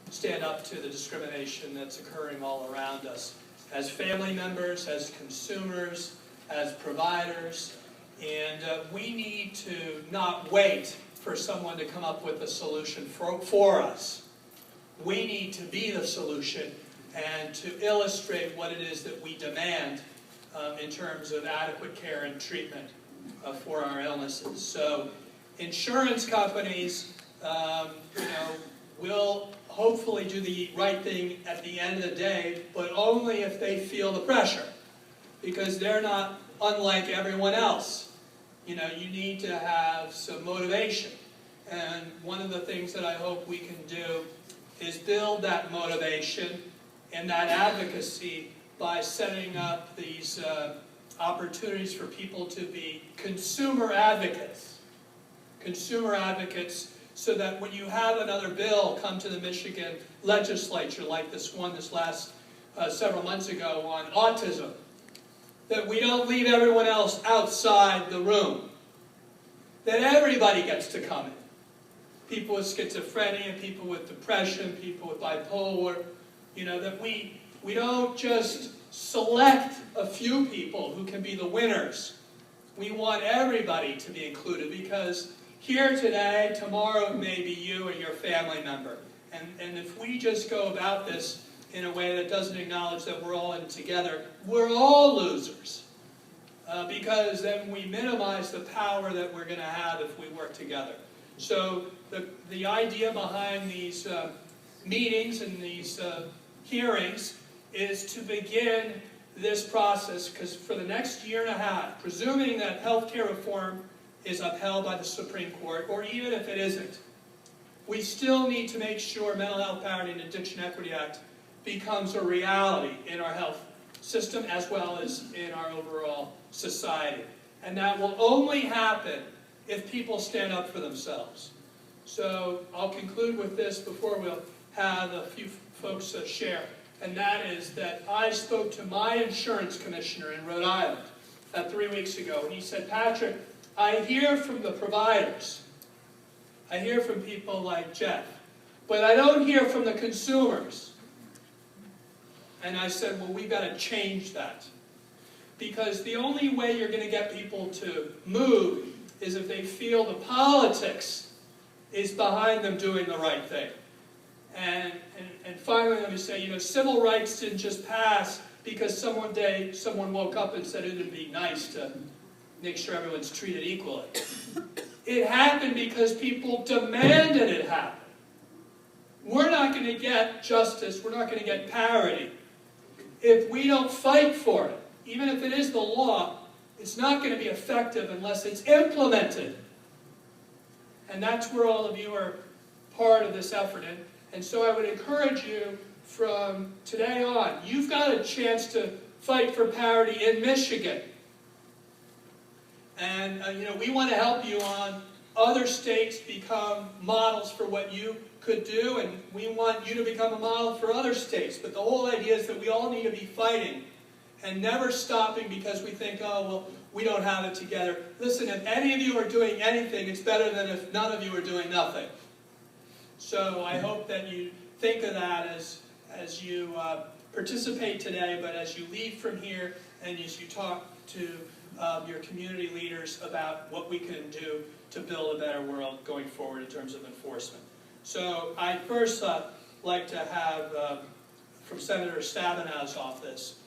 stand up to the discrimination that's occurring all around us, as family members, as consumers, as providers, and we need to not wait for someone to come up with a solution for us. We need to be the solution and to illustrate what it is that we demand in terms of adequate care and treatment for our illnesses. So insurance companies will hopefully do the right thing at the end of the day, but only if they feel the pressure, because they're not unlike everyone else. You need to have some motivation. And one of the things that I hope we can do is build that motivation and that advocacy by setting up these opportunities for people to be consumer advocates. Consumer advocates, so that when you have another bill come to the Michigan legislature, like this last several months ago on autism, that we don't leave everyone else outside the room. That everybody gets to come in. People with schizophrenia, people with depression, people with bipolar, that we don't just select a few people who can be the winners. We want everybody to be included, because here today, tomorrow it may be you or your family member. And if we just go about this in a way that doesn't acknowledge that we're all in it together, we're all losers. Because then we minimize the power that we're going to have if we work together. So the idea behind these meetings and these hearings is to begin this process, because for the next year and a half, presuming that healthcare reform is upheld by the Supreme Court, or even if it isn't, we still need to make sure Mental Health Parity and Addiction Equity Act becomes a reality in our health system as well as in our overall society. And that will only happen if people stand up for themselves. So I'll conclude with this before we'll have a few folks share. And that is that I spoke to my insurance commissioner in Rhode Island 3 weeks ago, and he said, "Patrick, I hear from the providers. I hear from people like Jeff, but I don't hear from the consumers." And I said, well, we've got to change that. Because the only way you're going to get people to move is if they feel the politics is behind them doing the right thing. And finally, let me say, civil rights didn't just pass because someone woke up and said it would be nice to make sure everyone's treated equally. It happened because people demanded it happen. We're not going to get justice, we're not going to get parity, if we don't fight for it. Even if it is the law, it's not going to be effective unless it's implemented. And that's where all of you are part of this effort. And so I would encourage you from today on, you've got a chance to fight for parity in Michigan. And we want to help you on other states become models for what you could do, and we want you to become a model for other states. But the whole idea is that we all need to be fighting and never stopping because we think, oh, well, we don't have it together. Listen, if any of you are doing anything, it's better than if none of you are doing nothing. So I hope that you think of that as you participate today, but as you leave from here and as you talk to your community leaders about what we can do to build a better world going forward in terms of enforcement. So I'd first like to have, from Senator Stabenow's office,